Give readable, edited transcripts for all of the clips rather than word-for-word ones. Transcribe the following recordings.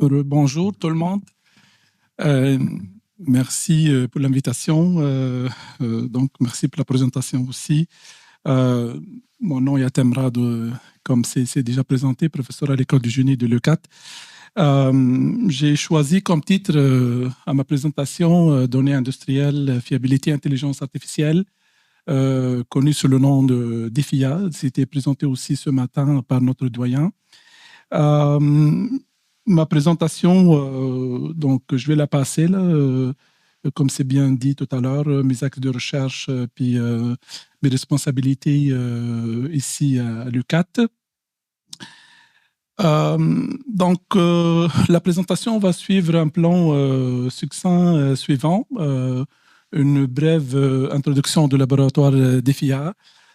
Bonjour tout le monde. Euh, Merci pour l'invitation. Donc, merci pour la présentation aussi. Mon nom est Atemrad, comme c'est déjà présenté, professeur à l'école du génie de l'ECAT. J'ai choisi comme titre à ma présentation Données industrielles, fiabilité, intelligence artificielle, connu sous le nom de DEFIA. C'était présenté aussi ce matin par notre doyen. Ma présentation, donc je vais la passer là, comme c'est bien dit tout à l'heure, mes axes de recherche, puis mes responsabilités ici à l'UQAT. La présentation va suivre un plan succinct suivant, une brève introduction du laboratoire DEFIA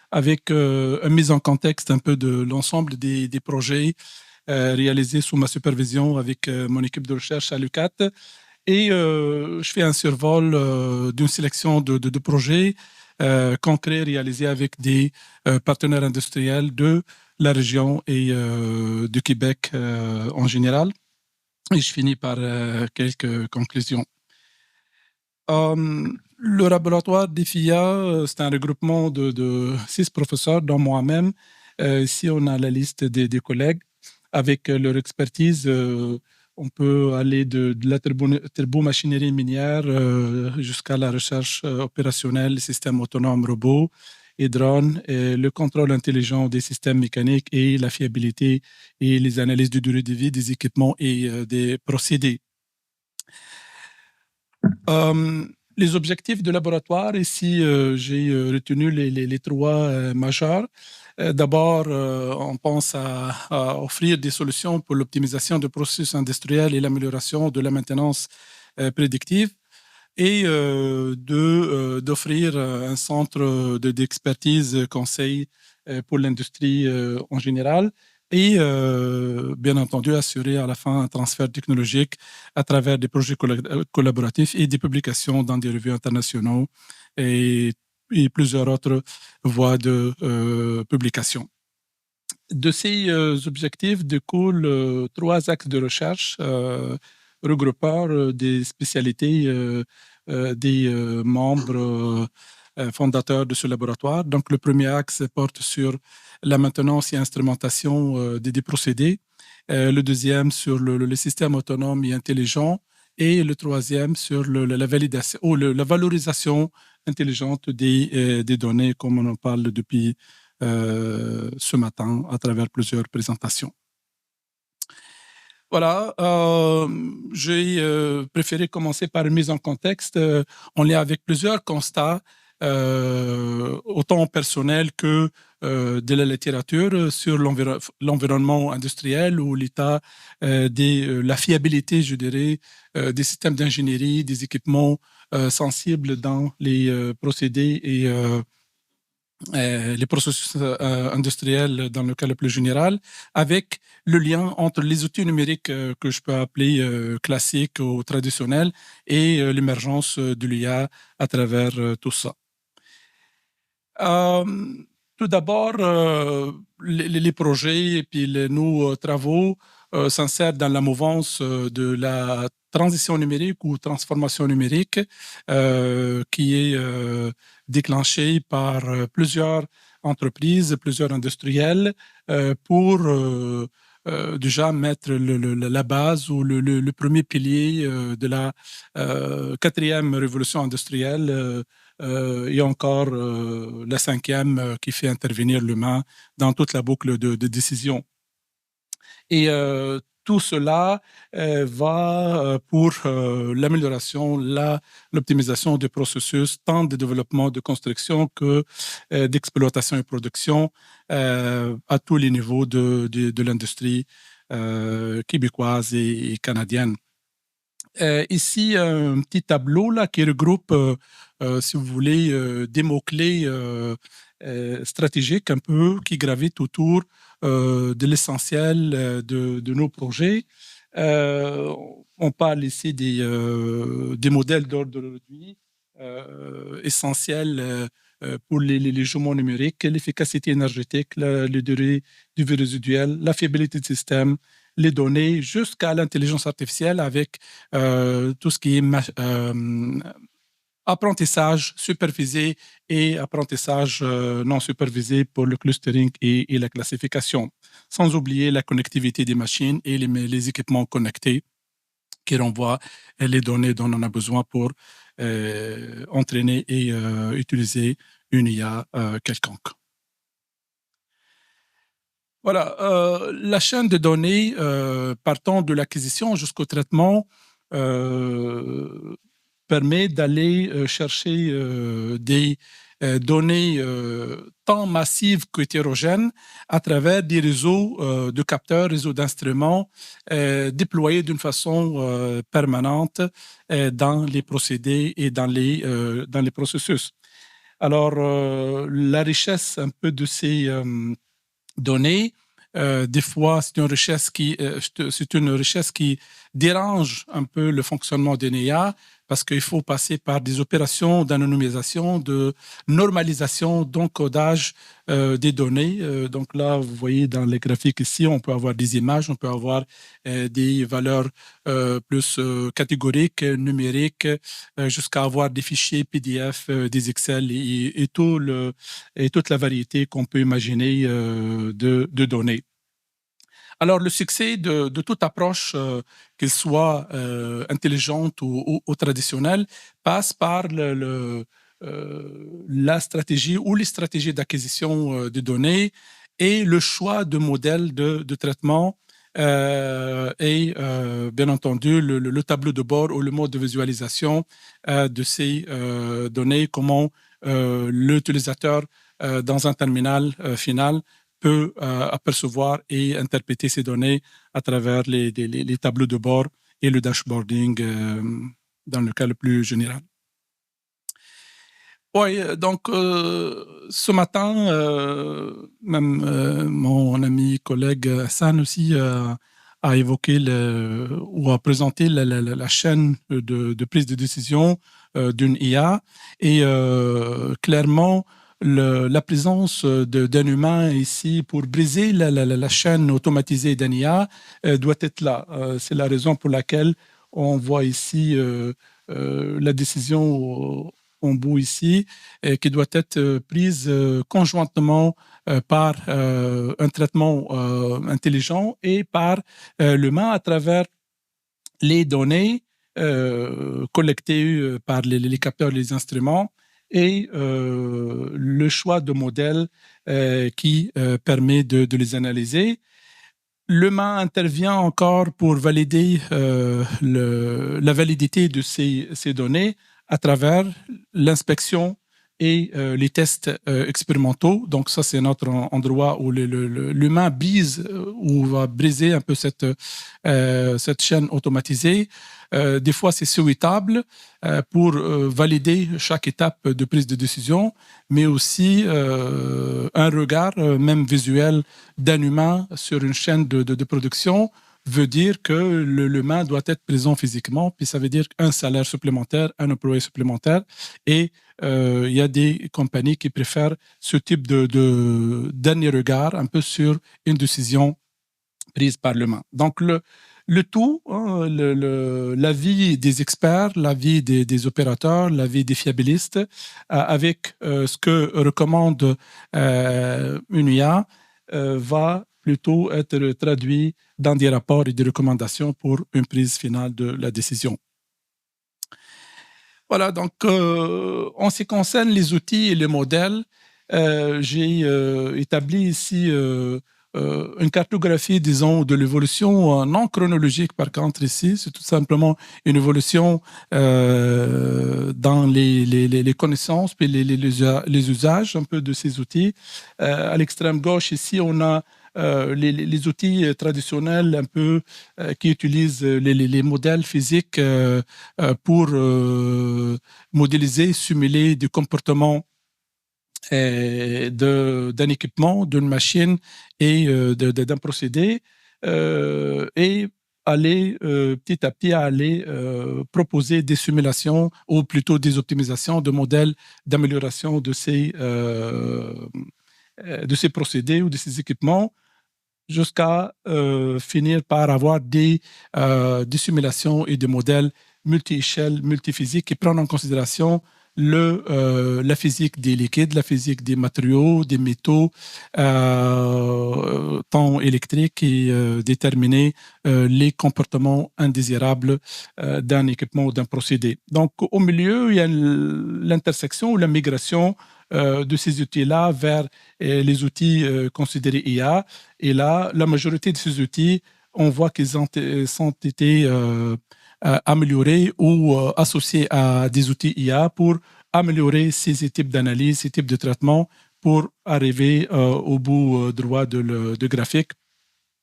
avec une mise en contexte un peu de l'ensemble des projets réalisé sous ma supervision avec mon équipe de recherche à l'UQAT. Et je fais un survol d'une sélection de projets concrets réalisés avec des partenaires industriels de la région et du Québec en général. Et je finis par quelques conclusions. Le laboratoire DEFIA, c'est un regroupement de 6 professeurs, dont moi-même. Ici, on a la liste des collègues. Avec leur expertise, on peut aller de la turbomachinerie minière jusqu'à la recherche opérationnelle, systèmes autonomes, robots et drones, et le contrôle intelligent des systèmes mécaniques et la fiabilité et les analyses de durée de vie des équipements et des procédés. Les objectifs de laboratoire, ici, j'ai retenu les 3 majeurs. D'abord, on pense à offrir des solutions pour l'optimisation des processus industriels et l'amélioration de la maintenance prédictive et d'offrir un centre d'expertise conseil pour l'industrie en général et bien entendu assurer à la fin un transfert technologique à travers des projets collaboratifs et des publications dans des revues internationaux et plusieurs autres voies de publication. De ces objectifs découlent 3 axes de recherche regroupant des spécialités des membres fondateurs de ce laboratoire. Donc, le premier axe porte sur la maintenance et instrumentation des procédés. Le deuxième sur le système autonome et intelligent. Et le troisième sur la validation ou la valorisation intelligente des données, comme on en parle depuis ce matin à travers plusieurs présentations. Voilà, j'ai préféré commencer par une mise en contexte en lien avec plusieurs constats, autant personnels que de la littérature sur l'environnement industriel ou l'état la fiabilité, je dirais, des systèmes d'ingénierie, des équipements sensibles dans les procédés et les processus industriels dans le cas le plus général, avec le lien entre les outils numériques que je peux appeler classiques ou traditionnels et l'émergence de l'IA à travers tout ça. Tout d'abord, les projets et puis nos travaux s'insèrent dans la mouvance de la transition numérique ou transformation numérique qui est déclenchée par plusieurs entreprises, plusieurs industriels pour déjà mettre la base ou le premier pilier de la 4e révolution industrielle et encore la 5e qui fait intervenir l'humain dans toute la boucle de décision. Et tout cela va pour l'amélioration, l'optimisation des processus, tant de développement, de construction que d'exploitation et production à tous les niveaux de l'industrie québécoise et canadienne. Ici, un petit tableau là, qui regroupe, si vous voulez, des mots-clés stratégiques un peu qui gravitent autour de l'essentiel de nos projets. On parle ici des modèles d'ordre d'aujourd'hui essentiels pour les jumeaux numériques, l'efficacité énergétique, la durée de vie résiduelle, la fiabilité du système, les données jusqu'à l'intelligence artificielle avec tout ce qui est apprentissage supervisé et apprentissage non supervisé pour le clustering et la classification, sans oublier la connectivité des machines et les équipements connectés qui renvoient les données dont on a besoin pour entraîner et utiliser une IA quelconque. Voilà, la chaîne de données partant de l'acquisition jusqu'au traitement permet d'aller chercher des données tant massives qu'hétérogènes à travers des réseaux de capteurs, réseaux d'instruments déployés d'une façon permanente dans les procédés et dans les processus. Alors, la richesse un peu de ces données, des fois, c'est une richesse qui dérange un peu le fonctionnement d'une IA parce qu'il faut passer par des opérations d'anonymisation, de normalisation, d'encodage des données. Donc là, vous voyez dans les graphiques ici, on peut avoir des images, on peut avoir des valeurs plus catégoriques, numériques, jusqu'à avoir des fichiers PDF, des Excel et toute la variété qu'on peut imaginer de données. Alors, le succès de toute approche, qu'elle soit intelligente ou traditionnelle, passe par la stratégie ou les stratégies d'acquisition de données et le choix de modèles de traitement et bien entendu le tableau de bord ou le mode de visualisation de ces données, comment l'utilisateur dans un terminal final peut apercevoir et interpréter ces données à travers les tableaux de bord et le dashboarding dans le cas le plus général. Oui, donc ce matin, même mon ami collègue Hassan aussi a évoqué ou a présenté la chaîne de prise de décision d'une IA et clairement, la présence d'un humain ici pour briser la chaîne automatisée d'un IA doit être là. C'est la raison pour laquelle on voit ici la décision en bout ici, qui doit être prise conjointement par un traitement intelligent et par l'humain à travers les données collectées par les capteurs et les instruments et le choix de modèles qui permet de les analyser. L'humain intervient encore pour valider la validité de ces données à travers l'inspection et les tests expérimentaux. Donc ça, c'est notre endroit où l'humain brise ou va briser un peu cette chaîne automatisée. Des fois, c'est souhaitable pour valider chaque étape de prise de décision, mais aussi un regard, même visuel, d'un humain sur une chaîne de production veut dire que l'humain doit être présent physiquement, puis ça veut dire un salaire supplémentaire, un employé supplémentaire, et il y a des compagnies qui préfèrent ce type de dernier regard un peu sur une décision prise par l'humain. Donc, le tout, hein, l'avis des experts, l'avis des opérateurs, l'avis des fiabilistes, avec ce que recommande une IA, va plutôt être traduit dans des rapports et des recommandations pour une prise finale de la décision. Voilà, donc en ce qui concerne les outils et les modèles, j'ai établi ici une cartographie, disons, de l'évolution non chronologique par contre ici. C'est tout simplement une évolution dans les connaissances et les usages un peu de ces outils. À l'extrême gauche ici, on a les outils traditionnels un peu qui utilisent les modèles physiques pour modéliser, simuler du comportement d'un équipement, d'une machine et d'un procédé et aller petit à petit à aller proposer des simulations ou plutôt des optimisations de modèles d'amélioration de ces procédés ou de ces équipements jusqu'à finir par avoir des simulations et des modèles multi-échelles, multiphysiques qui prennent en considération la physique des liquides, la physique des matériaux, des métaux, temps électrique et déterminer les comportements indésirables d'un équipement ou d'un procédé. Donc, au milieu, il y a l'intersection ou la migration de ces outils-là vers les outils considérés IA. Et là, la majorité de ces outils, on voit qu'ils ont été améliorés ou associés à des outils IA pour améliorer ces types d'analyse, ces types de traitement pour arriver au bout droit de graphique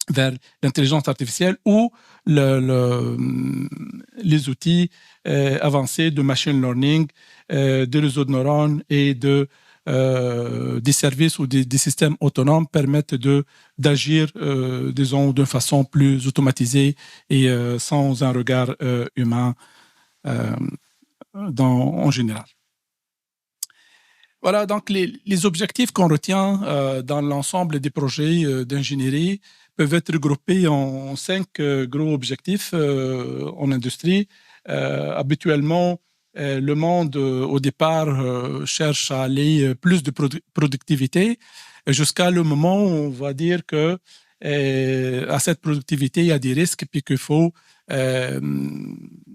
vers l'intelligence artificielle ou les outils avancés de machine learning, de réseaux de neurones et des services ou des systèmes autonomes permettent d'agir, disons, d'une façon plus automatisée et sans un regard humain en général. Voilà, donc les objectifs qu'on retient dans l'ensemble des projets d'ingénierie peuvent être regroupés en 5 gros objectifs en industrie. Habituellement, le monde, au départ, cherche à aller plus de productivité jusqu'à le moment où on va dire que à cette productivité, il y a des risques puis qu'il faut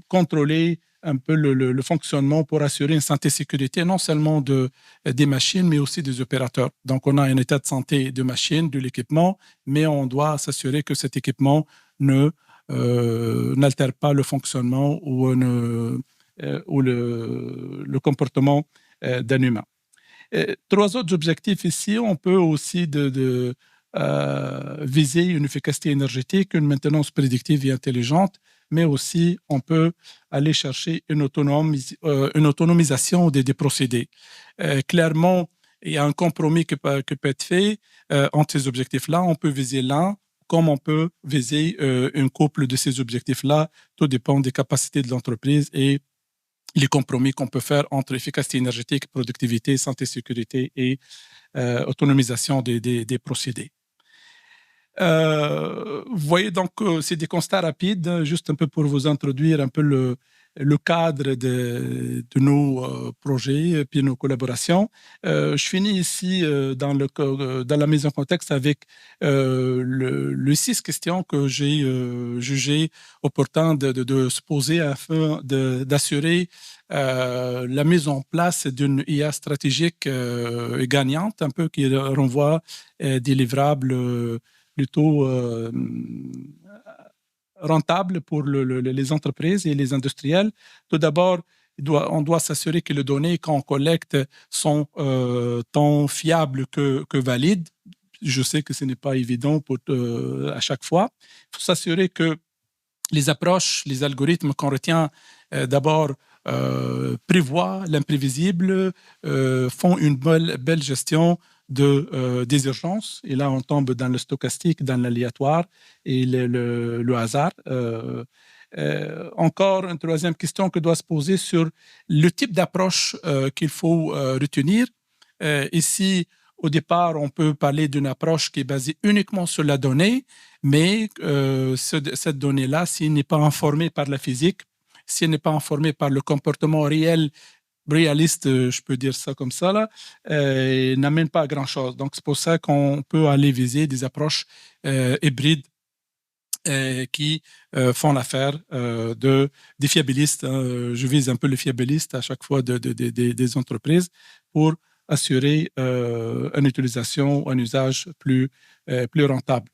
contrôler un peu le fonctionnement pour assurer une santé et sécurité, non seulement des machines, mais aussi des opérateurs. Donc, on a un état de santé de machine, de l'équipement, mais on doit s'assurer que cet équipement n'altère pas le fonctionnement ou le comportement d'un humain. 3 autres objectifs ici, on peut aussi viser une efficacité énergétique, une maintenance prédictive et intelligente, mais aussi on peut aller chercher une autonomisation des procédés. Clairement, il y a un compromis qui peut être fait entre ces objectifs-là. On peut viser l'un, comme on peut viser un couple de ces objectifs-là. Tout dépend des capacités de l'entreprise et les compromis qu'on peut faire entre efficacité énergétique, productivité, santé, sécurité et autonomisation des procédés. Vous voyez donc, c'est des constats rapides, juste un peu pour vous introduire un peu le cadre de nos projets et puis nos collaborations. Je finis ici dans la mise en contexte avec les 6 questions que j'ai jugé opportun de se poser afin d'assurer la mise en place d'une IA stratégique gagnante, un peu qui renvoie des livrables plutôt rentable pour les entreprises et les industriels. Tout d'abord, on doit s'assurer que les données qu'on collecte sont tant fiables que valides. Je sais que ce n'est pas évident à chaque fois. Il faut s'assurer que les approches, les algorithmes qu'on retient d'abord prévoient l'imprévisible, font une belle gestion des urgences. Et là, on tombe dans le stochastique, dans l'aléatoire et le hasard. Encore une troisième question que doit se poser sur le type d'approche qu'il faut retenir. Ici, au départ, on peut parler d'une approche qui est basée uniquement sur la donnée, mais cette donnée-là, s'il n'est pas informée par la physique, s'il n'est pas informée par le comportement réaliste, je peux dire ça comme ça, là, n'amène pas à grand-chose. Donc, c'est pour ça qu'on peut aller viser des approches hybrides qui font l'affaire des fiabilistes. Je vise un peu les fiabilistes à chaque fois des entreprises pour assurer une utilisation, un usage plus rentable.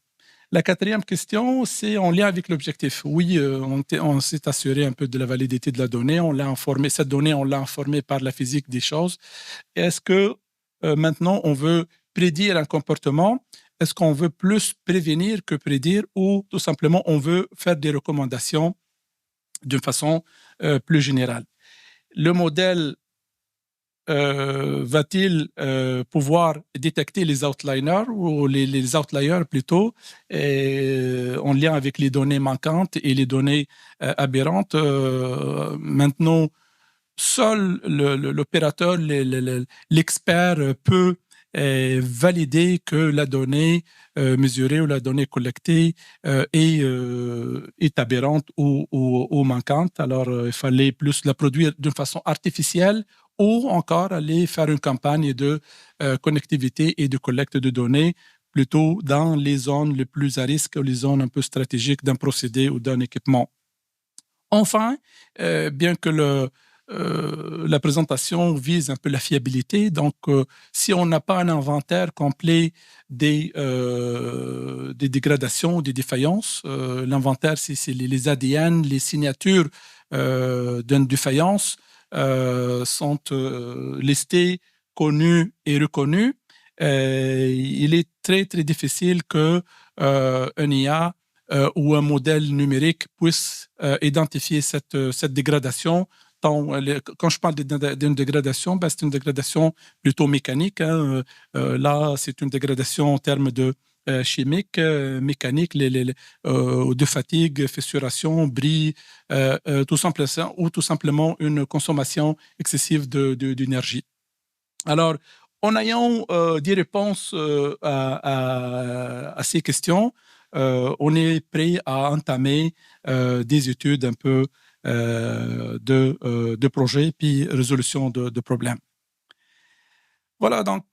La 4e question, c'est en lien avec l'objectif. Oui, on s'est assuré un peu de la validité de la donnée. On l'a informé, cette donnée, on l'a informée par la physique des choses. Est-ce que maintenant, on veut prédire un comportement? Est-ce qu'on veut plus prévenir que prédire ou tout simplement, on veut faire des recommandations d'une façon plus générale? Le modèle va-t-il pouvoir détecter les outliers ou les outliers plutôt en lien avec les données manquantes et les données aberrantes? Maintenant, seul l'opérateur, l'expert peut valider que la donnée mesurée ou la donnée collectée est aberrante ou manquante. Alors, il fallait plus la produire d'une façon artificielle ou encore aller faire une campagne de connectivité et de collecte de données plutôt dans les zones les plus à risque ou les zones un peu stratégiques d'un procédé ou d'un équipement. Enfin, bien que la présentation vise un peu la fiabilité, donc si on n'a pas un inventaire complet des dégradations, des défaillances, l'inventaire, c'est les ADN, les signatures d'une défaillance sont listées, connues et reconnues. Il est très, très difficile que un IA ou un modèle numérique puisse identifier cette dégradation. Quand je parle d'une dégradation, c'est une dégradation plutôt mécanique. Là, c'est une dégradation en termes de chimique, mécanique, de fatigue, fissuration, bris, ou tout simplement une consommation excessive d'énergie. Alors, en ayant des réponses à ces questions, on est prêt à entamer des études un peu de projets puis résolution de problèmes. Voilà, donc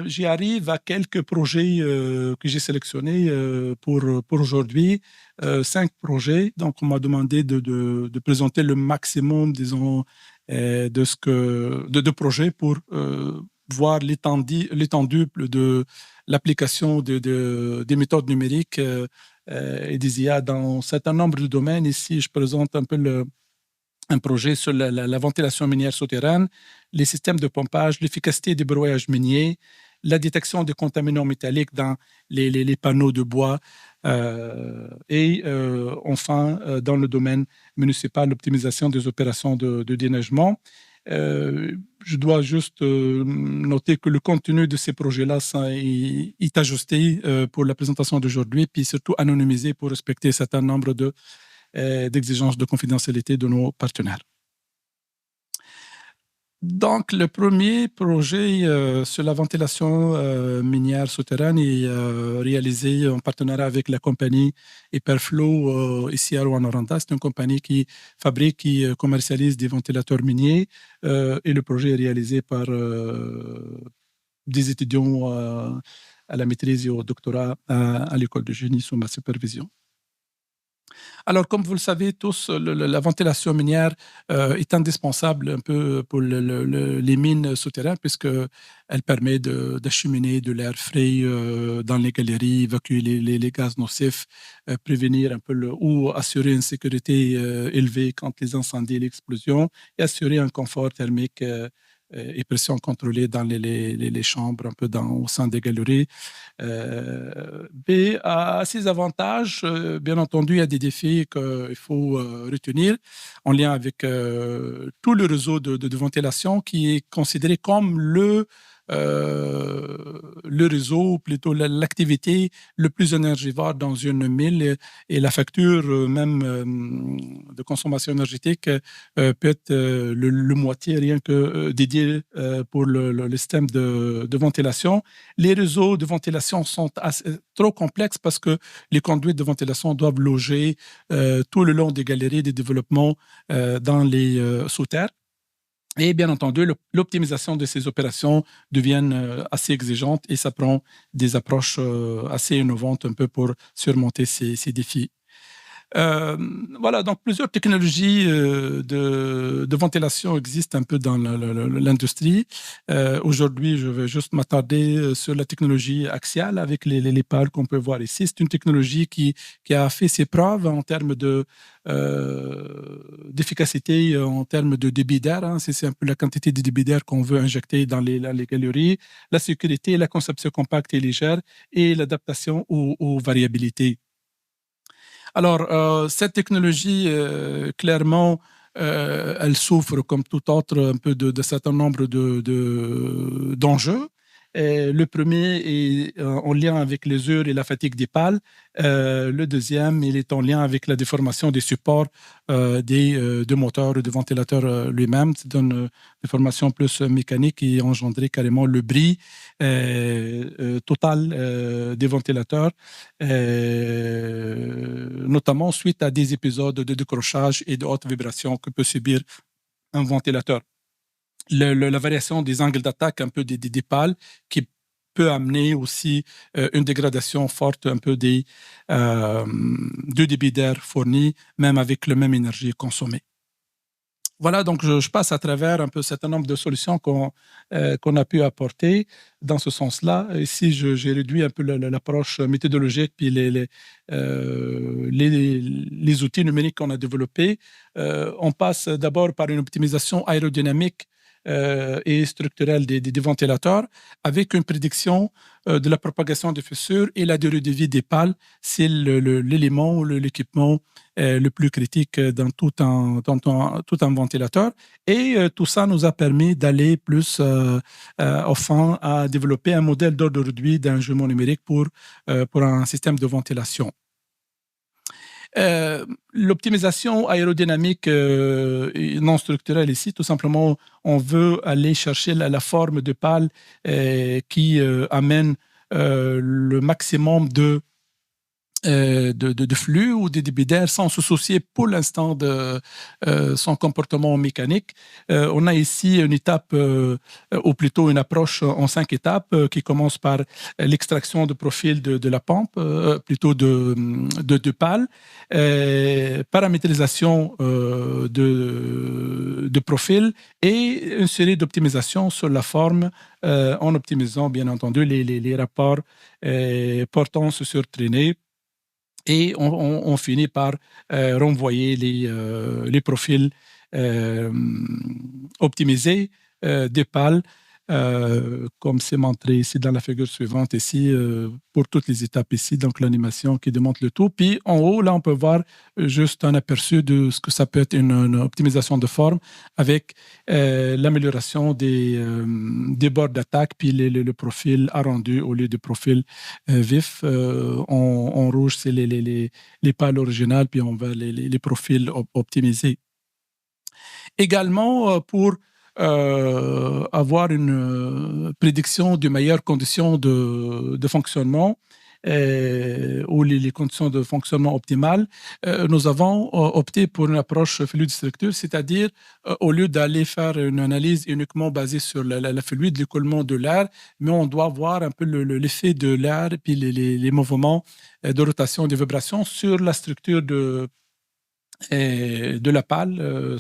j'y arrive à quelques projets que j'ai sélectionnés pour aujourd'hui. 5 projets. Donc, on m'a demandé de présenter le maximum, disons, de projets pour voir l'étendue de l'application des méthodes numériques et des IA dans un certain nombre de domaines. Ici, je présente un peu un projet sur la ventilation minière souterraine, les systèmes de pompage, l'efficacité des broyages miniers, la détection des contaminants métalliques dans les panneaux de bois et enfin, dans le domaine municipal, l'optimisation des opérations de déneigement. Je dois juste noter que le contenu de ces projets-là est ajusté pour la présentation d'aujourd'hui, puis surtout anonymisé pour respecter un certain nombre d'exigences de confidentialité de nos partenaires. Donc, le premier projet sur la ventilation minière souterraine est réalisé en partenariat avec la compagnie Hyperflow ici à Rwanda. C'est une compagnie qui fabrique et commercialise des ventilateurs miniers et le projet est réalisé par des étudiants à la maîtrise et au doctorat à l'école de génie sous ma supervision. Alors, comme vous le savez tous, la ventilation minière est indispensable un peu pour les mines souterraines puisqu'elle permet d'acheminer de l'air frais dans les galeries, évacuer les gaz nocifs, prévenir un peu ou assurer une sécurité élevée quand les incendies et l'explosion et assurer un confort thermique et pression contrôlée dans les chambres, un peu au sein des galeries. Mais à ces avantages, bien entendu, il y a des défis qu'il faut retenir en lien avec tout le réseau de ventilation qui est considéré comme le réseau, plutôt l'activité le plus énergivore dans une mine et la facture même de consommation énergétique peut être le moitié rien que dédié pour le système de ventilation. Les réseaux de ventilation sont trop complexes parce que les conduites de ventilation doivent loger tout le long des galeries de développement dans les sous-terres. Et bien entendu, l'optimisation de ces opérations devient assez exigeante et ça prend des approches assez innovantes un peu pour surmonter ces défis. Voilà, donc plusieurs technologies de ventilation existent un peu dans l'industrie. Aujourd'hui, je vais juste m'attarder sur la technologie axiale avec les pales qu'on peut voir ici. C'est une technologie qui a fait ses preuves en termes d'efficacité, en termes de débit d'air. Hein. C'est un peu la quantité de débit d'air qu'on veut injecter dans les galeries, la sécurité, la conception compacte et légère et l'adaptation aux variabilités. Alors, cette technologie, clairement, elle souffre comme tout autre un peu de certain nombre d'enjeux. Le premier est en lien avec les heures et la fatigue des pales. Le deuxième, il est en lien avec la déformation des supports des moteurs et du ventilateur lui-même. Ça donne une déformation plus mécanique qui engendrait carrément le bris total des ventilateurs, notamment suite à des épisodes de décrochage et de haute vibration que peut subir un ventilateur. La variation des angles d'attaque un peu des pales qui peut amener aussi une dégradation forte un peu du débit d'air fourni, même avec la même énergie consommée. Voilà, donc je passe à travers un peu un certain nombre de solutions qu'on a pu apporter dans ce sens-là. Ici, j'ai réduit un peu l'approche méthodologique puis les outils numériques qu'on a développés. On passe d'abord par une optimisation aérodynamique et structurelle des ventilateurs avec une prédiction de la propagation des fissures et la durée de vie des pales. C'est l'élément ou l'équipement le plus critique dans tout un ventilateur. Et tout ça nous a permis d'aller plus au fond à développer un modèle d'ordre réduit d'un jumeau numérique pour un système de ventilation. L'optimisation aérodynamique non structurelle ici, tout simplement, on veut aller chercher la forme de pale qui amène le maximum de flux ou de débit d'air sans se soucier pour l'instant de son comportement mécanique. On a ici une étape, ou plutôt une approche en 5 étapes qui commence par l'extraction de profil de la pompe, plutôt de pale, paramétrisation de profil et une série d'optimisations sur la forme en optimisant bien entendu les rapports portant sur traînée. Et on finit par renvoyer les profils optimisés des pales, comme c'est montré ici dans la figure suivante, ici, pour toutes les étapes ici, donc l'animation qui démontre le tout. Puis en haut, là, on peut voir juste un aperçu de ce que ça peut être une optimisation de forme avec l'amélioration des bords d'attaque, puis le profil arrondi au lieu de profil vif. En rouge, c'est les pales originales, puis on voit les profils optimisés. Également, pour avoir une prédiction de meilleures conditions de fonctionnement ou les conditions de fonctionnement optimales, nous avons opté pour une approche fluide structure, c'est-à-dire au lieu d'aller faire une analyse uniquement basée sur la fluide, l'écoulement de l'air, mais on doit voir un peu l'effet de l'air et puis les mouvements de rotation et de vibration sur la structure de la pale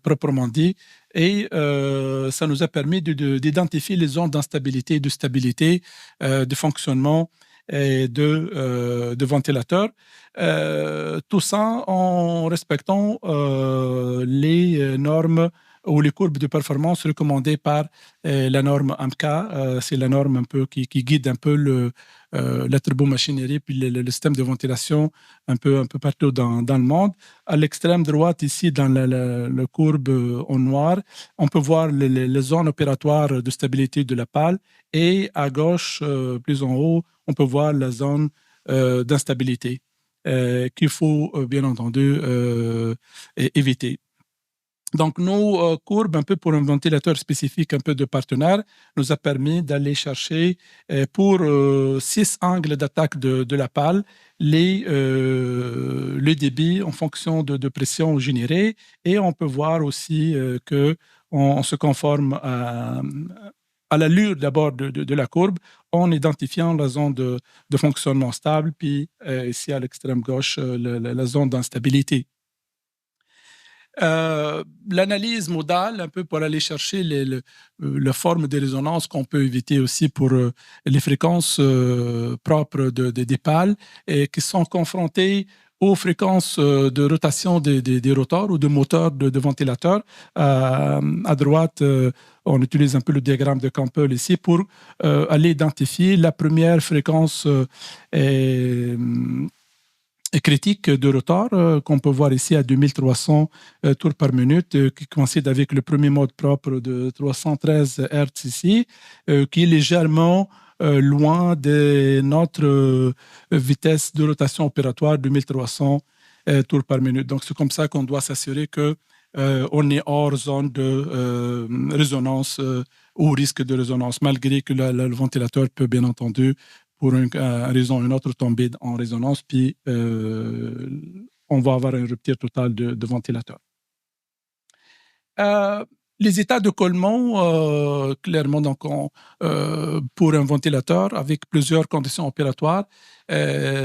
proprement dit. Et ça nous a permis d'identifier les zones d'instabilité et de stabilité de fonctionnement de ventilateurs. Tout ça en respectant les normes ou les courbes de performance recommandées par la norme AMCA. C'est la norme un peu qui guide un peu la turbomachinerie puis le système de ventilation un peu partout dans le monde. À l'extrême droite, ici, dans la courbe en noir, on peut voir les zones opératoires de stabilité de la pale et à gauche, plus en haut, on peut voir la zone d'instabilité qu'il faut bien entendu éviter. Donc, nos courbes, un peu pour un ventilateur spécifique, un peu de partenaire, nous a permis d'aller chercher pour 6 angles d'attaque de la pale le débit en fonction de pression générée. Et on peut voir aussi qu'on se conforme à l'allure d'abord de la courbe en identifiant la zone de fonctionnement stable, puis ici à l'extrême gauche, la zone d'instabilité. L'analyse modale, un peu pour aller chercher la forme de résonance qu'on peut éviter aussi pour les fréquences propres des pales et qui sont confrontées aux fréquences de rotation des rotors ou de moteurs de ventilateurs. À droite, on utilise un peu le diagramme de Campbell ici pour aller identifier la première fréquence critique de retard qu'on peut voir ici à 2300 tours par minute, qui coïncide avec le premier mode propre de 313 Hz ici, qui est légèrement loin de notre vitesse de rotation opératoire de 1300 tours par minute. Donc, c'est comme ça qu'on doit s'assurer que on est hors zone de résonance ou risque de résonance, malgré que le ventilateur peut bien entendu pour une raison ou une autre tomber en résonance, puis on va avoir une rupture totale de ventilateur. Les états de collement, clairement, donc pour un ventilateur avec plusieurs conditions opératoires,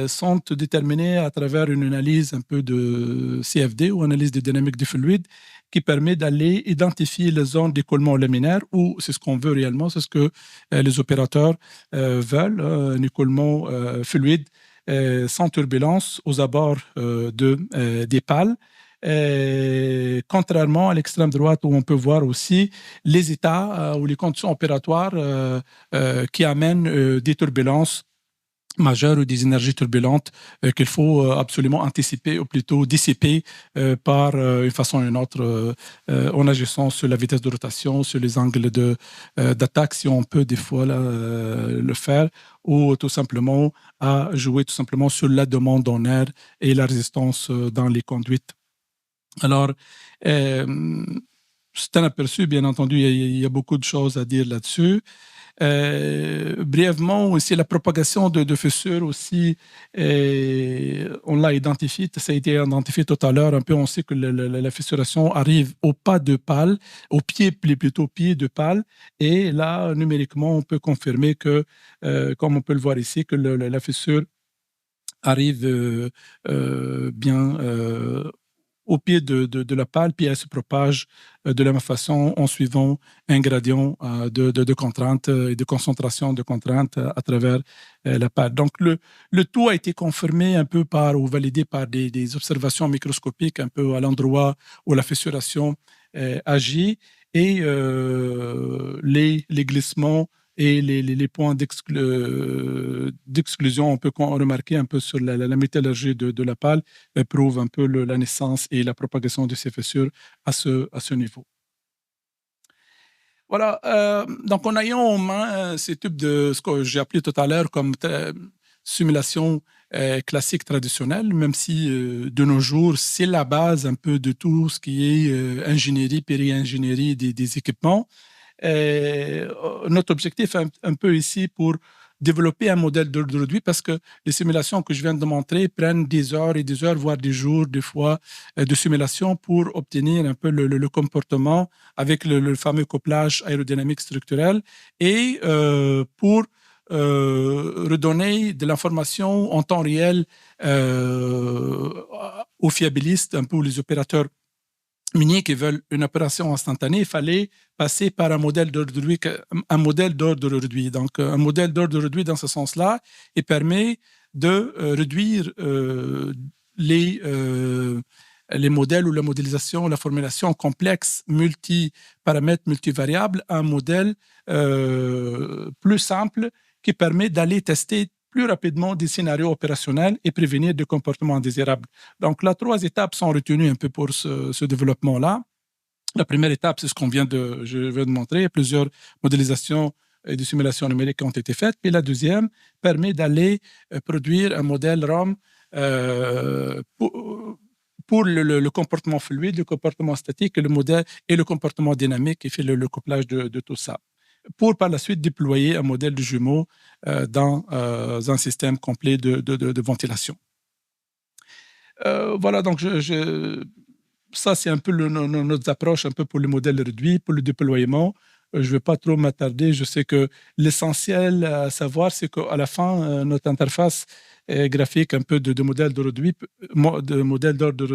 sont déterminés à travers une analyse un peu de CFD ou analyse de dynamique du fluide qui permet d'aller identifier les zones d'écoulement laminaire ou c'est ce qu'on veut réellement, c'est ce que les opérateurs veulent, un écoulement fluide sans turbulence aux abords des pales. Contrairement à l'extrême droite où on peut voir aussi les états ou les conditions opératoires qui amènent des turbulences majeures ou des énergies turbulentes qu'il faut absolument anticiper ou plutôt dissiper par une façon ou une autre en agissant sur la vitesse de rotation, sur les angles d'attaque si on peut des fois le faire ou tout simplement à jouer tout simplement sur la demande en air et la résistance dans les conduites. Alors, c'est un aperçu, bien entendu, il y a beaucoup de choses à dire là-dessus. Brièvement, aussi la propagation de fissures aussi, on l'a identifié, ça a été identifié tout à l'heure un peu, on sait que la fissuration arrive au pas de pale, au pied, plutôt au pied de pale, et là, numériquement, on peut confirmer que, comme on peut le voir ici, que la fissure arrive bien au pied de la pale, puis elle se propage de la même façon en suivant un gradient de contraintes et de concentration de contraintes à travers la pale. Donc, le tout a été confirmé un peu ou validé par des observations microscopiques un peu à l'endroit où la fissuration agit et les glissements et les points d'exclusion, on peut remarquer un peu sur la métallurgie de la pale, prouvent un peu la naissance et la propagation de ces fissures à ce niveau. Voilà, donc en ayant en main ces types de ce que j'ai appelé tout à l'heure comme simulation classique traditionnelle, même si de nos jours, c'est la base un peu de tout ce qui est ingénierie, péri-ingénierie des équipements. Notre objectif un peu ici pour développer un modèle d'ordre réduit parce que les simulations que je viens de montrer prennent des heures et des heures, voire des jours, des fois, de simulation pour obtenir un peu le comportement avec le fameux couplage aérodynamique structurel et pour redonner de l'information en temps réel aux fiabilistes, un peu les opérateurs miniers qui veulent une opération instantanée, il fallait passer par un modèle d'ordre réduit. Donc, un modèle d'ordre réduit dans ce sens-là, il permet de réduire les modèles ou la modélisation, la formulation complexe, multi-paramètres, multivariables, à un modèle plus simple qui permet d'aller tester plus rapidement des scénarios opérationnels et prévenir des comportements indésirables. Donc, là, 3 étapes sont retenues un peu pour ce développement-là. La première étape, c'est ce je viens de montrer. Il y a plusieurs modélisations et des simulations numériques qui ont été faites. Puis la deuxième permet d'aller produire un modèle ROM pour le comportement fluide, le comportement statique et le comportement dynamique qui fait le couplage de tout ça, pour par la suite déployer un modèle de jumeaux dans un système complet de ventilation. Voilà, donc ça c'est un peu notre approche un peu pour le modèle réduit, pour le déploiement. Je ne vais pas trop m'attarder, je sais que l'essentiel à savoir, c'est qu'à la fin, notre interface graphique un peu de modèle d'ordre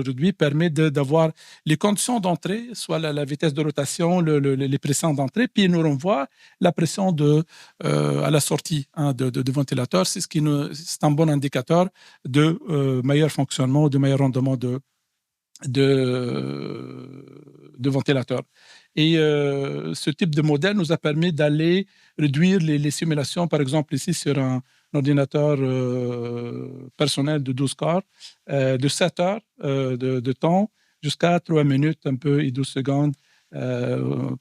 réduit permet d'avoir les conditions d'entrée, soit la vitesse de rotation, les pressions d'entrée, puis il nous renvoie la pression à la sortie de ventilateur. C'est un bon indicateur de meilleur fonctionnement, de meilleur rendement de ventilateur. Et ce type de modèle nous a permis d'aller réduire les simulations, par exemple ici sur ordinateur personnel de 12 corps, de 7 heures de temps jusqu'à 3 minutes un peu et 12 secondes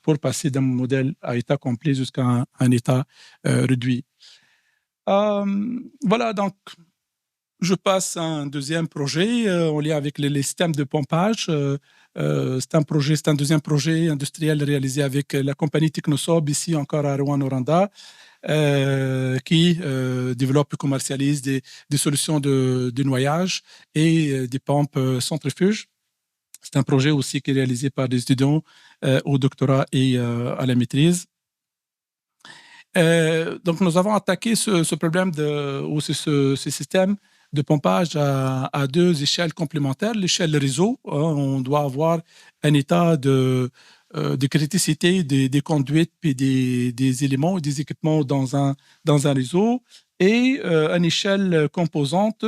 pour passer d'un modèle à état complet jusqu'à un état réduit. Voilà, donc je passe à un deuxième projet en lien avec les systèmes de pompage. C'est un deuxième projet industriel réalisé avec la compagnie Technosob, ici encore à Rouen-Noranda, qui développe et commercialise des solutions de noyage et des pompes centrifuges. C'est un projet aussi qui est réalisé par des étudiants au doctorat et à la maîtrise. Donc, nous avons attaqué ce problème ou ce système de pompage à deux échelles complémentaires. L'échelle réseau, on doit avoir un état de criticité des conduites puis des éléments et des équipements dans un réseau, et une échelle composante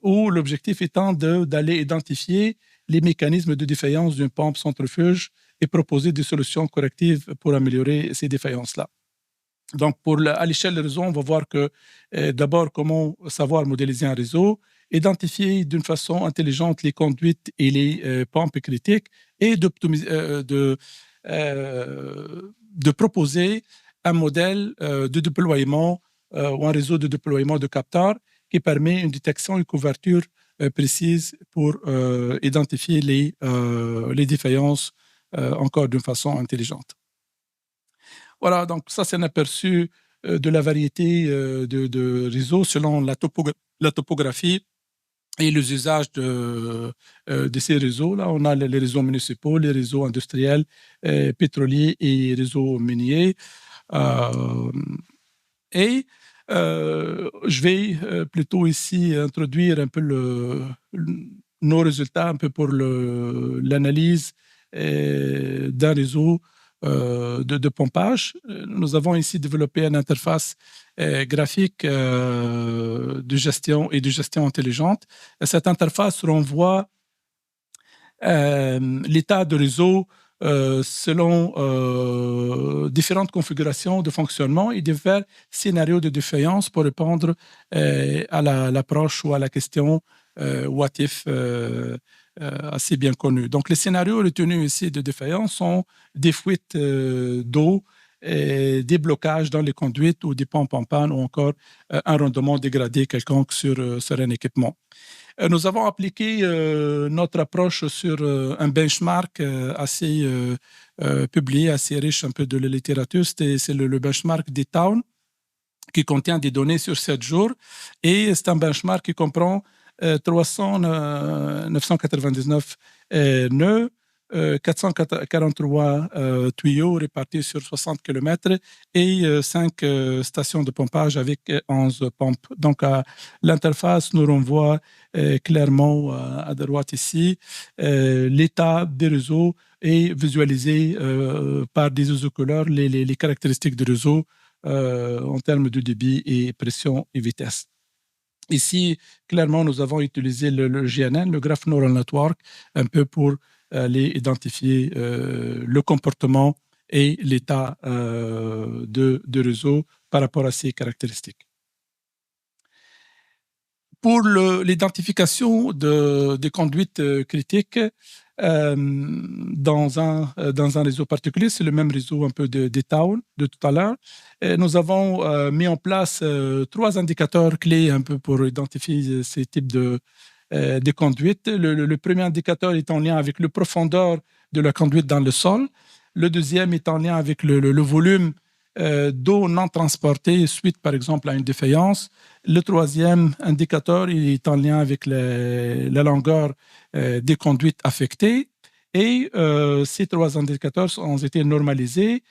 où l'objectif étant d'aller identifier les mécanismes de défaillance d'une pompe centrifuge et proposer des solutions correctives pour améliorer ces défaillances-là. Donc, à l'échelle du réseau, on va voir que d'abord, comment savoir modéliser un réseau, identifier d'une façon intelligente les conduites et les pompes critiques, et de proposer un modèle de déploiement ou un réseau de déploiement de capteurs qui permet une détection et couverture précise pour identifier les défaillances encore d'une façon intelligente. Voilà, donc ça, c'est un aperçu de la variété de réseaux selon la topographie et les usages de ces réseaux-là. On a les réseaux municipaux, les réseaux industriels, pétroliers et réseaux miniers. Je vais plutôt ici introduire un peu nos résultats, un peu pour l'analyse d'un réseau de pompage. Nous avons ici développé une interface graphique de gestion et de gestion intelligente. Cette interface renvoie l'état de réseau selon différentes configurations de fonctionnement et divers scénarios de défaillance pour répondre à l'approche ou à la question what if assez bien connue. Donc, les scénarios retenus ici de défaillance sont des fuites d'eau, des blocages dans les conduites ou des pompes en panne, ou encore un rendement dégradé quelconque sur un équipement. Nous avons appliqué notre approche sur un benchmark publié, assez riche un peu de la littérature. C'est le benchmark des Town, qui contient des données sur 7 jours. Et c'est un benchmark qui comprend 999 nœuds, 443 tuyaux répartis sur 60 km et 5 stations de pompage avec 11 pompes. Donc, l'interface nous renvoie clairement à droite ici l'état des réseaux et visualisé par des isocouleurs les caractéristiques du réseau en termes de débit et pression et vitesse. Ici, clairement, nous avons utilisé le GNN, le Graph Neural Network, un peu pour aller identifier le comportement et l'état de réseau par rapport à ces caractéristiques. Pour l'identification des conduites critiques dans un réseau particulier, c'est le même réseau un peu des Town de tout à l'heure. Nous avons mis en place 3 indicateurs clés un peu pour identifier ces types de conduites. Le premier indicateur est en lien avec la profondeur de la conduite dans le sol. Le deuxième est en lien avec le volume d'eau non transportée suite, par exemple, à une défaillance. Le troisième indicateur est en lien avec la longueur des conduites affectées. Et ces 3 indicateurs ont été normalisés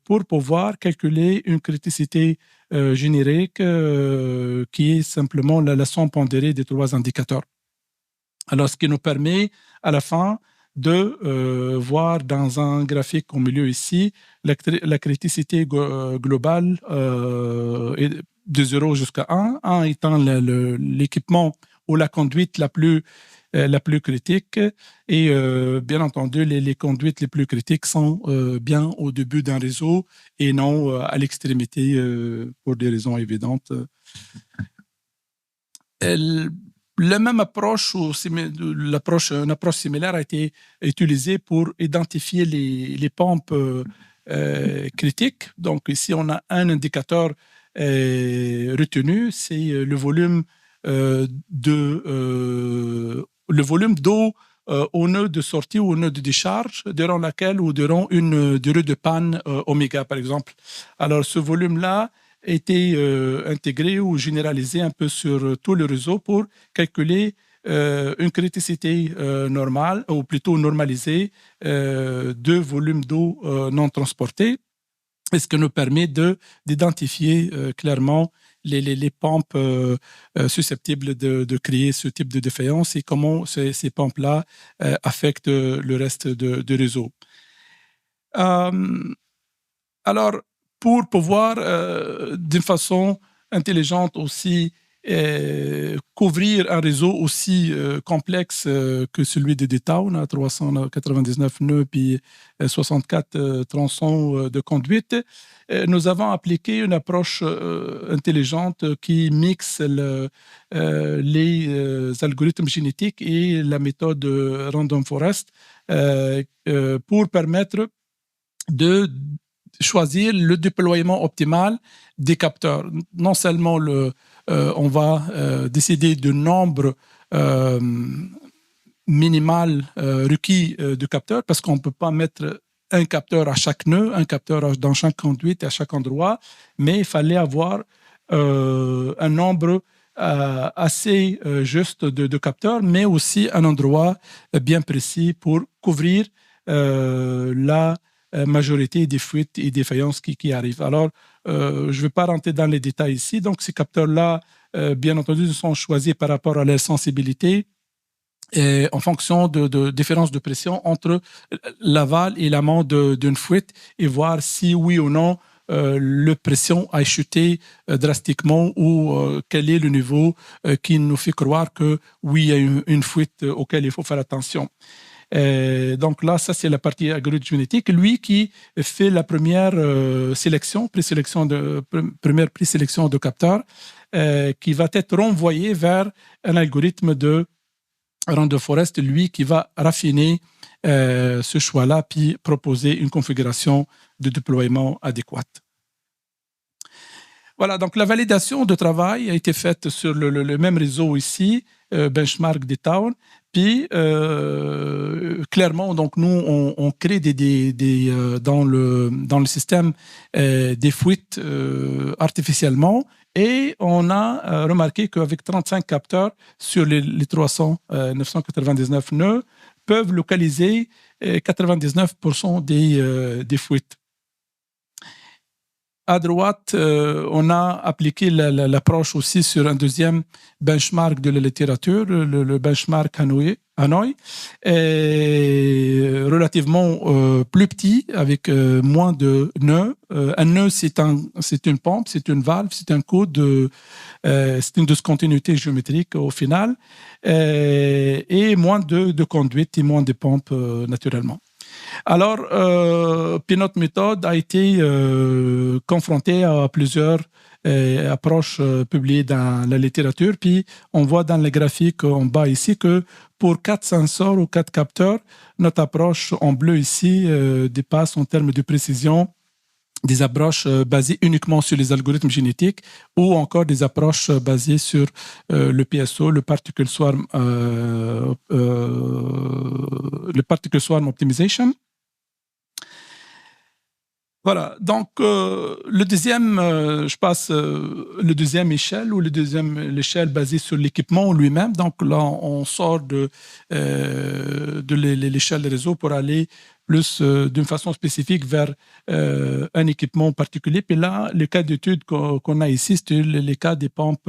pour pouvoir calculer une criticité générique qui est simplement la somme pondérée des 3 indicateurs. Alors, ce qui nous permet, à la fin, de voir dans un graphique au milieu ici la criticité globale de 0 jusqu'à 1, 1 étant l'équipement ou la conduite la plus la plus critique. Et bien entendu, les conduites les plus critiques sont bien au début d'un réseau et non à l'extrémité pour des raisons évidentes. La même approche, une approche similaire a été utilisée pour identifier les pompes critiques. Donc ici, on a un indicateur retenu, c'est le volume d'eau au nœud de sortie ou au nœud de décharge, durant laquelle ou durant une durée de panne oméga, par exemple. Alors, ce volume-là été intégré ou généralisé un peu sur tout le réseau pour calculer une criticité normale, ou plutôt normalisée, de volume d'eau non transporté, ce qui nous permet d'identifier clairement les pompes susceptibles de créer ce type de défaillance et comment ces pompes-là affectent le reste du réseau. Alors, pour pouvoir, d'une façon intelligente aussi, couvrir un réseau aussi complexe que celui de D-Town, à 399 nœuds puis 64 tronçons de conduite, nous avons appliqué une approche intelligente qui mixe les algorithmes génétiques et la méthode Random Forest pour permettre de choisir le déploiement optimal des capteurs. Non seulement on va décider du nombre minimal requis de capteurs, parce qu'on ne peut pas mettre un capteur à chaque nœud, un capteur dans chaque conduite à chaque endroit, mais il fallait avoir un nombre assez juste de capteurs, mais aussi un endroit bien précis pour couvrir la majorité des fuites et défaillances qui arrivent. Alors, je ne vais pas rentrer dans les détails ici. Donc, ces capteurs-là, bien entendu, sont choisis par rapport à leur sensibilité et en fonction de différence de pression entre l'aval et l'amont d'une fuite et voir si oui ou non la pression a chuté drastiquement ou quel est le niveau qui nous fait croire que oui, il y a une fuite auquel il faut faire attention. Donc là, ça c'est la partie algorithme génétique. Lui qui fait la première première présélection de capteurs qui va être renvoyé vers un algorithme de Random Forest, lui qui va raffiner ce choix-là puis proposer une configuration de déploiement adéquate. Voilà, donc la validation de travail a été faite sur le même réseau ici, benchmark D-Town. Puis, clairement, donc nous, on crée dans le système des fuites artificiellement et on a remarqué qu'avec 35 capteurs sur les 999 nœuds, peuvent localiser 99% des fuites. À droite, on a appliqué l'approche aussi sur un deuxième benchmark de la littérature, le benchmark Hanoi, relativement plus petit, avec moins de nœuds. Un nœud, c'est une pompe, c'est une valve, c'est un code, c'est une discontinuité géométrique au final, et moins de conduites et moins de pompes naturellement. Alors, puis notre méthode a été confrontée à plusieurs approches publiées dans la littérature. Puis, on voit dans les graphiques en bas ici que pour 4 sensors ou 4 capteurs, notre approche en bleu ici dépasse en termes de précision des approches basées uniquement sur les algorithmes génétiques ou encore des approches basées sur le PSO, le Particle Swarm Optimization. Voilà, donc le deuxième, je passe le deuxième échelle ou l'échelle basée sur l'équipement lui-même. Donc là, on sort de l'échelle de réseau pour aller plus d'une façon spécifique vers un équipement particulier. Puis là, le cas d'étude qu'on a ici, c'est les cas des pompes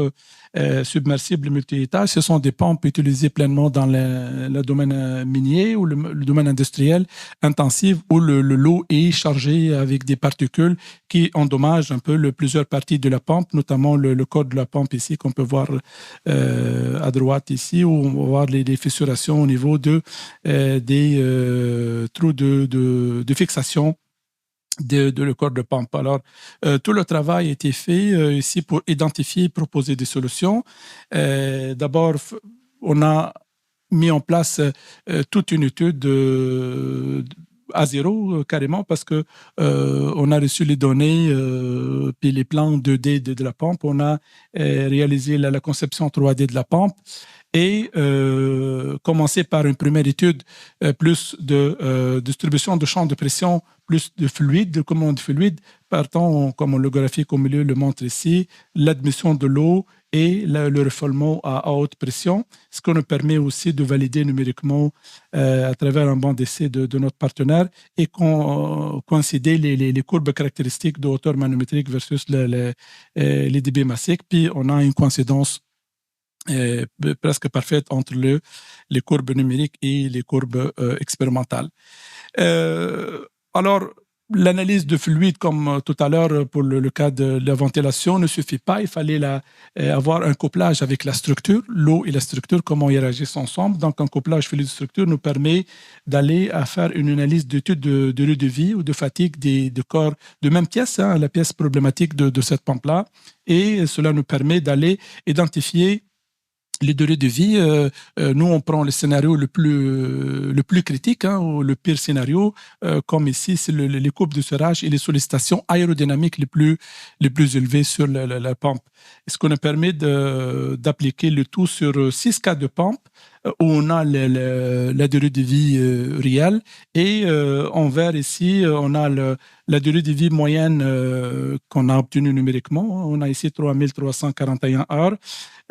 submersibles multi-étages. Ce sont des pompes utilisées pleinement dans le domaine minier ou le domaine industriel intensif où l'eau est chargée avec des particules qui endommagent un peu plusieurs parties de la pompe, notamment le corps de la pompe ici qu'on peut voir à droite ici, où on va voir les fissurations au niveau des trous de fixation de le corps de pompe. Alors, tout le travail a été fait ici pour identifier et proposer des solutions. D'abord, on a mis en place toute une étude à zéro carrément parce que on a reçu les données puis les plans 2D de la pompe. On a réalisé la conception 3D de la pompe et commencer par une première étude plus de distribution de champs de pression, plus de fluide, de commande fluide, partant, comme le graphique au milieu le montre ici, l'admission de l'eau et le refoulement à haute pression, ce qui nous permet aussi de valider numériquement à travers un banc d'essai de notre partenaire et coïncider les courbes caractéristiques de hauteur manométrique versus les débits massiques. Puis on a une coïncidence presque parfaite entre les courbes numériques et les courbes expérimentales. Alors, l'analyse de fluide, comme tout à l'heure pour le cas de la ventilation, ne suffit pas. Il fallait avoir un couplage avec la structure, l'eau et la structure, comment ils réagissent ensemble. Donc, un couplage fluide-structure nous permet d'aller à faire une analyse d'étude de durée de vie ou de fatigue de corps de même pièce, hein, la pièce problématique de cette pompe-là. Et cela nous permet d'aller identifier les durées de vie. Nous, on prend le scénario le plus critique, hein, ou le pire scénario, comme ici, c'est les courbes de serrage et les sollicitations aérodynamiques les plus élevées sur la pompe. Ce qui nous permet d'appliquer le tout sur 6 cas de pompe où on a la durée de vie réelle et en vert ici, on a la durée de vie moyenne qu'on a obtenue numériquement. On a ici 3341 heures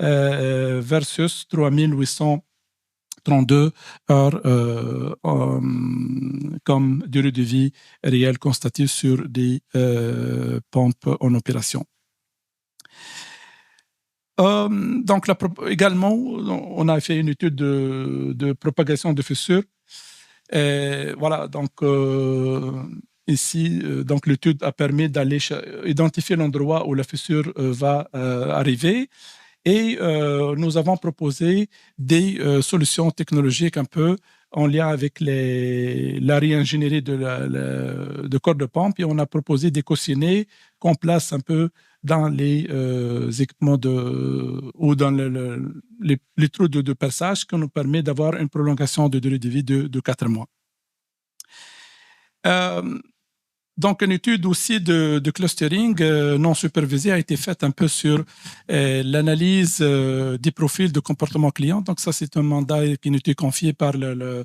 versus 3832 heures comme durée de vie réelle constatée sur des pompes en opération. Donc, également, on a fait une étude de propagation de fissures. Voilà, donc ici, donc l'étude a permis d'aller identifier l'endroit où la fissure va arriver. Et nous avons proposé des solutions technologiques un peu en lien avec la réingénierie de corps de pompe. Et on a proposé des coussinets qu'on place un peu dans les équipements ou dans les trous de passage qui nous permet d'avoir une prolongation de durée de vie de 4 mois. Donc, une étude aussi de clustering non supervisée a été faite un peu sur l'analyse des profils de comportement client. Donc, ça, c'est un mandat qui nous était confié par le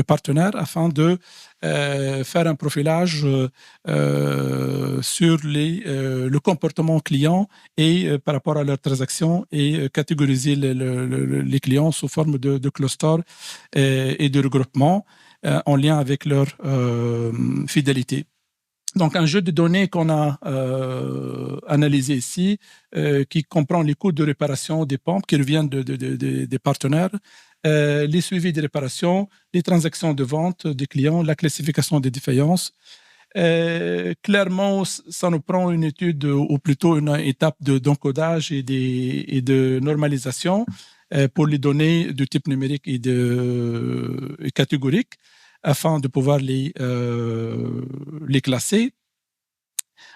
partenaire afin de faire un profilage sur le comportement client et par rapport à leurs transactions et catégoriser les clients sous forme de clusters et de regroupements en lien avec leur fidélité. Donc, un jeu de données qu'on a analysé ici, qui comprend les coûts de réparation des pompes qui reviennent des partenaires, les suivis des réparations, les transactions de vente des clients, la classification des défaillances. Clairement, ça nous prend une étude ou plutôt une étape d'encodage et de normalisation pour les données de type numérique et catégorique, afin de pouvoir les classer.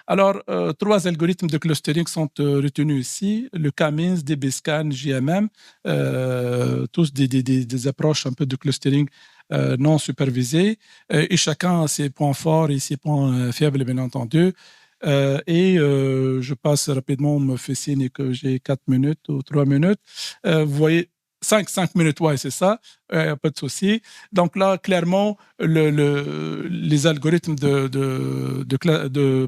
Alors, 3 algorithmes de clustering sont retenus ici, le K-means, DB-scan, JMM, tous des approches un peu de clustering non supervisées, et chacun a ses points forts et ses points faibles, bien entendu. Je passe rapidement, on me fait signe que j'ai 4 minutes ou 3 minutes. Vous voyez, 5 minutes, ouais, c'est ça, pas de souci. Donc là, clairement, les algorithmes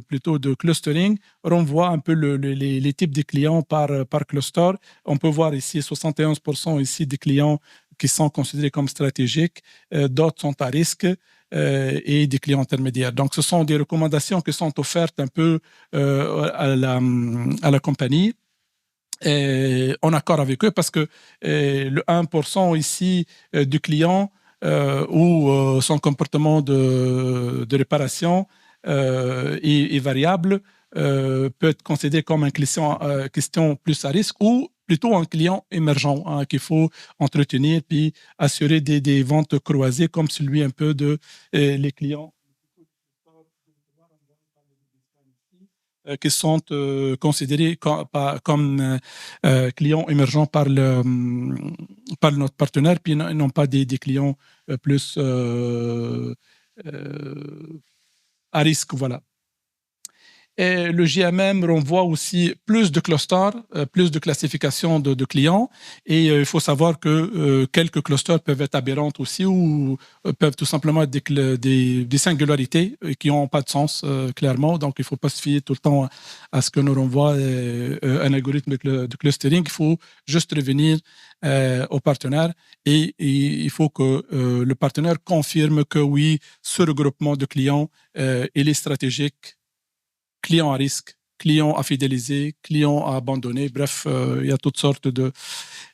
plutôt de clustering renvoient un peu les types de clients par cluster. On peut voir ici 71% ici des clients qui sont considérés comme stratégiques, d'autres sont à risque et des clients intermédiaires. Donc, ce sont des recommandations qui sont offertes un peu à la compagnie en accord avec eux parce que le 1% ici du client ou son comportement de réparation est variable, peut être considéré comme une question plus à risque ou plutôt un client émergent qu'il faut entretenir puis assurer des ventes croisées comme celui un peu de les clients qui sont considérés comme clients émergents par notre partenaire, puis non pas des clients plus à risque, voilà. Et le GMM renvoie aussi plus de clusters, plus de classification de clients. Et il faut savoir que quelques clusters peuvent être aberrants aussi ou peuvent tout simplement être des singularités qui n'ont pas de sens, clairement. Donc, il ne faut pas se fier tout le temps à ce que nous renvoie un algorithme de clustering. Il faut juste revenir au partenaire et il faut que le partenaire confirme que oui, ce regroupement de clients, il est stratégique, clients à risque, clients à fidéliser, clients à abandonner. Bref, il y a toutes sortes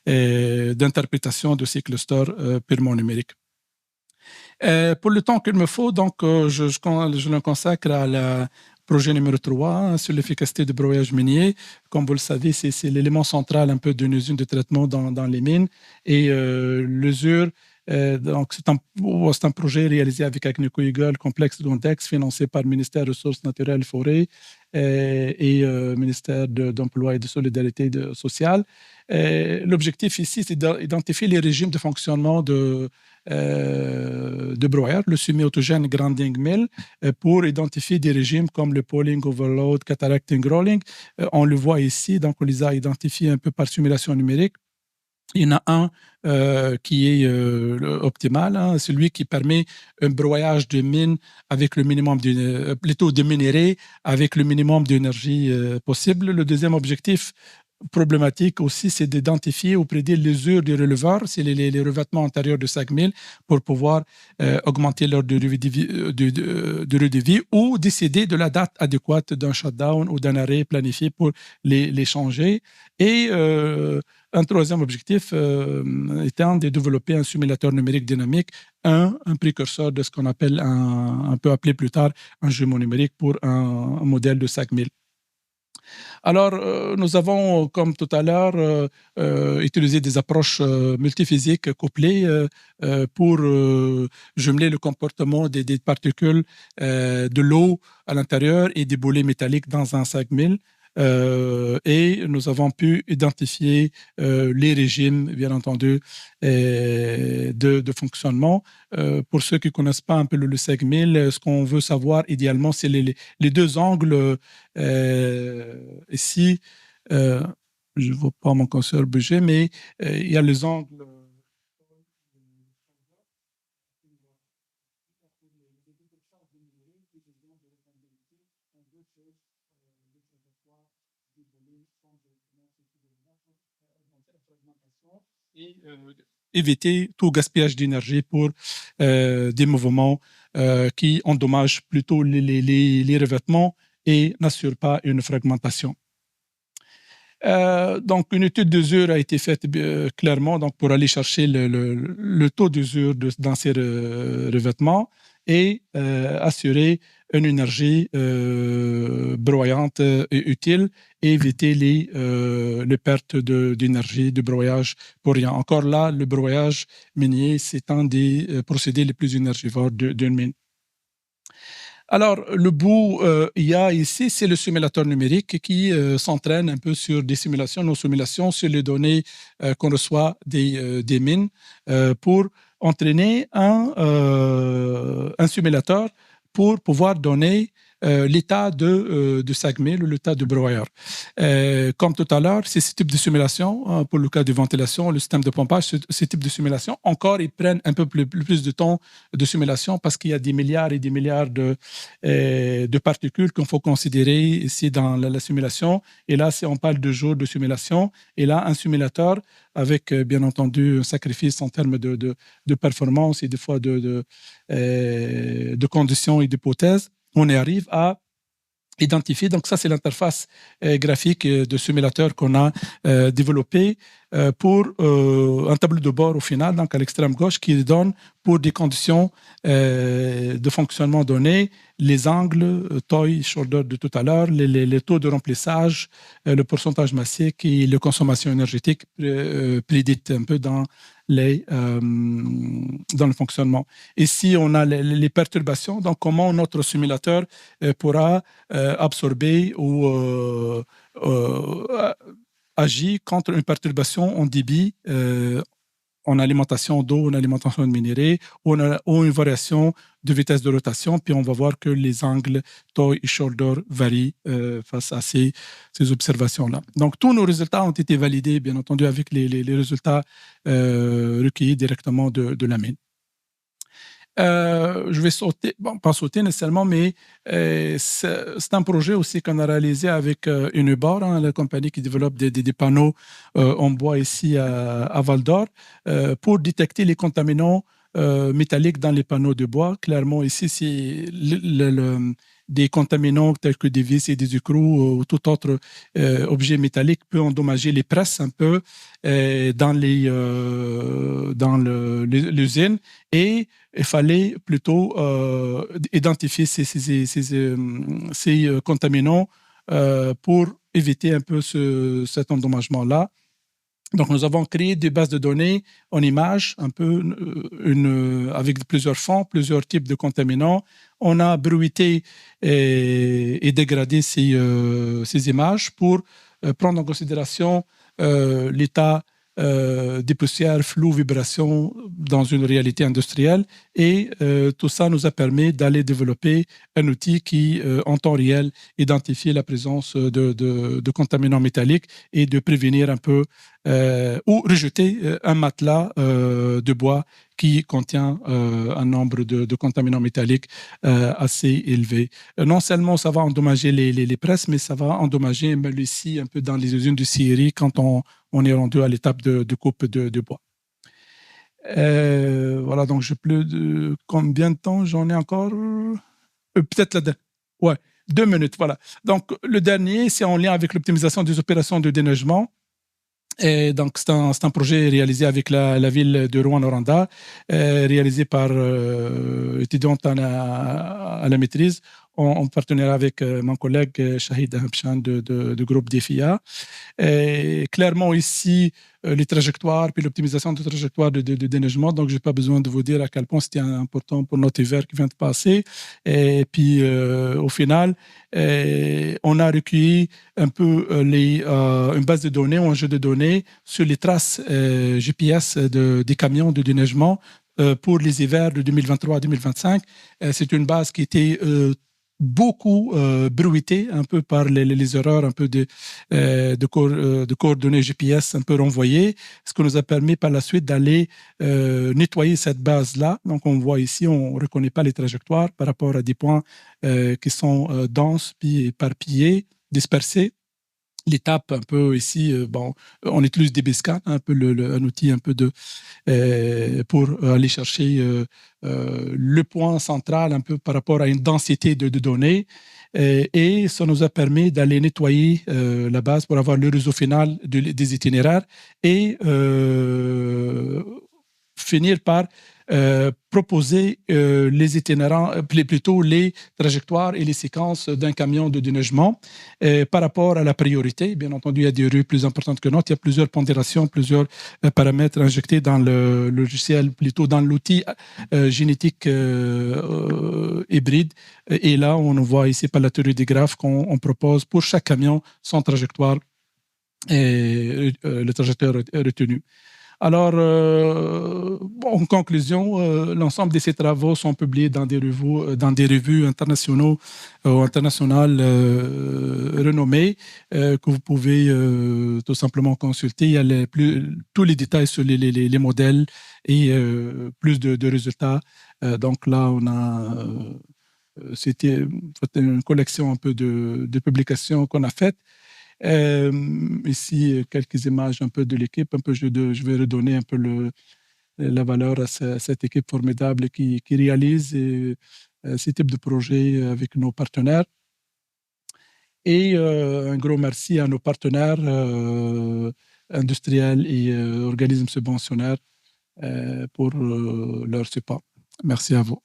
d'interprétations de ces clusters purement numériques. Pour le temps qu'il me faut, donc, je le consacre à la projet numéro 3 sur l'efficacité du broyage minier. Comme vous le savez, c'est l'élément central un peu d'une usine de traitement dans les mines. Et l'usure, donc c'est un projet réalisé avec Agnico Eagle, complexe d'Ondex, financé par le ministère des Ressources naturelles et Forêts et ministère d'Emploi et de Solidarité sociale. L'objectif ici, c'est d'identifier les régimes de fonctionnement de broyage, le semi-autogène grinding mill, pour identifier des régimes comme le polling, overload, cataracting, rolling. On le voit ici, donc on les a identifiés un peu par simulation numérique. Il y en a un qui est optimal, celui qui permet un broyage de mine avec le minimum plutôt de minerais avec le minimum d'énergie possible. Le deuxième objectif problématique aussi, c'est d'identifier ou prédire l'usure des releveurs, c'est les revêtements antérieurs de 5000 pour pouvoir augmenter leur durée de vie ou décider de la date adéquate d'un shutdown ou d'un arrêt planifié pour les changer. Et un troisième objectif étant de développer un simulateur numérique dynamique, un précurseur de ce qu'on appelle un peu appelé plus tard un jumeau numérique pour un modèle de 5000. Alors, nous avons, comme tout à l'heure, utilisé des approches multiphysiques couplées pour jumeler le comportement des particules de l'eau à l'intérieur et des boulets métalliques dans un 5000. Et nous avons pu identifier les régimes, bien entendu, de fonctionnement. Pour ceux qui ne connaissent pas un peu le 5000, ce qu'on veut savoir idéalement, c'est les deux angles. Ici, je ne vois pas mon curseur bouger, mais il y a les angles. Et éviter tout gaspillage d'énergie pour des mouvements qui endommagent plutôt les revêtements et n'assurent pas une fragmentation. Donc, une étude d'usure a été faite clairement donc, pour aller chercher le taux d'usure dans ces revêtements et assurer une énergie broyante et utile et éviter les pertes d'énergie de broyage pour rien. Encore là, le broyage minier, c'est un des procédés les plus énergivores d'une mine. Alors, le bout il y a ici, c'est le simulateur numérique qui s'entraîne un peu sur des simulations, nos simulations sur les données qu'on reçoit des mines pour entraîner un simulateur pour pouvoir donner l'état de Saguenay, l'état de Brouwer. Comme tout à l'heure, c'est ce type de simulation, pour le cas de ventilation, le système de pompage, ce type de simulation, encore, ils prennent un peu plus de temps de simulation parce qu'il y a des milliards et des milliards de particules qu'il faut considérer ici dans la simulation. Et là, on parle de jours de simulation. Et là, un simulateur avec, bien entendu, un sacrifice en termes de performance et des fois de conditions et d'hypothèses, on arrive à identifier. Donc ça, c'est l'interface graphique de simulateur qu'on a développée pour un tableau de bord au final, donc à l'extrême gauche, qui donne pour des conditions de fonctionnement données, les angles, taille, shoulder de tout à l'heure, les taux de remplissage, le pourcentage massique et la consommation énergétique prédite un peu dans le fonctionnement. Ici, on a les perturbations, donc comment notre simulateur pourra absorber ou agit contre une perturbation en débit, en alimentation d'eau, en alimentation de minéraux, ou une variation de vitesse de rotation. Puis on va voir que les angles taille et shoulder varient face à ces observations-là. Donc tous nos résultats ont été validés, bien entendu, avec les résultats recueillis directement de la mine. Je vais sauter, bon, pas sauter nécessairement, mais c'est un projet aussi qu'on a réalisé avec Unibor, la compagnie qui développe des panneaux en bois ici à Val d'Or, pour détecter les contaminants métalliques dans les panneaux de bois. Clairement, ici, c'est des contaminants tels que des vis et des écrous ou tout autre objet métallique peut endommager les presses un peu dans l'usine, et il fallait plutôt identifier ces contaminants pour éviter un peu cet endommagement-là. Donc, nous avons créé des bases de données en images, un peu avec plusieurs fonds, plusieurs types de contaminants. On a bruité et dégradé ces images pour prendre en considération l'état des poussières, flous, vibrations dans une réalité industrielle. Et tout ça nous a permis d'aller développer un outil qui, en temps réel, identifie la présence de contaminants métalliques et de prévenir un peu ou rejeter un matelas de bois qui contient un nombre de contaminants métalliques assez élevé. Non seulement ça va endommager les presses, mais ça va endommager même ici un peu dans les usines de scierie quand on est rendu à l'étape de coupe de bois. Voilà, donc combien de temps j'en ai encore? Peut-être ouais, 2 minutes, voilà. Donc, le dernier, c'est en lien avec l'optimisation des opérations de déneigement. Et donc, c'est un projet réalisé avec la ville de Rouen-Noranda, réalisé par étudiante à la maîtrise, en partenariat avec mon collègue Shahid Habshan du groupe DFIA. Et clairement, ici, les trajectoires, puis l'optimisation des trajectoires de déneigement. Donc, je n'ai pas besoin de vous dire à quel point c'était important pour notre hiver qui vient de passer. Et puis, au final, on a recueilli un peu une base de données ou un jeu de données sur les traces GPS des camions de déneigement pour les hivers de 2023 à 2025. C'est une base qui était beaucoup bruité un peu par les erreurs un peu de coordonnées GPS un peu renvoyées, ce qui nous a permis par la suite d'aller nettoyer cette base-là. Donc, on voit ici, on ne reconnaît pas les trajectoires par rapport à des points qui sont denses, puis éparpillés, dispersés. L'étape un peu ici, bon, on utilise DBSCAN, un peu un outil un peu pour aller chercher le point central un peu par rapport à une densité de données, et ça nous a permis d'aller nettoyer la base pour avoir le réseau final des itinéraires et finir par proposer les itinérants, plutôt les trajectoires et les séquences d'un camion de déneigement par rapport à la priorité. Bien entendu, il y a des rues plus importantes que d'autres. Il y a plusieurs pondérations, plusieurs paramètres injectés dans le logiciel, plutôt dans l'outil génétique hybride. Et là, on voit ici par la théorie des graphes qu'on propose pour chaque camion son trajectoire et le trajectoire retenu. Alors, en conclusion, l'ensemble de ces travaux sont publiés dans des revues internationales renommées que vous pouvez tout simplement consulter. Il y a tous les détails sur les modèles et plus de résultats. Donc là, on a c'était une collection un peu de publications qu'on a faites. Ici, quelques images un peu de l'équipe. Un peu, je vais redonner un peu la valeur à cette équipe formidable qui réalise ces types de projets avec nos partenaires. Et un gros merci à nos partenaires industriels et organismes subventionnaires pour leur support. Merci à vous.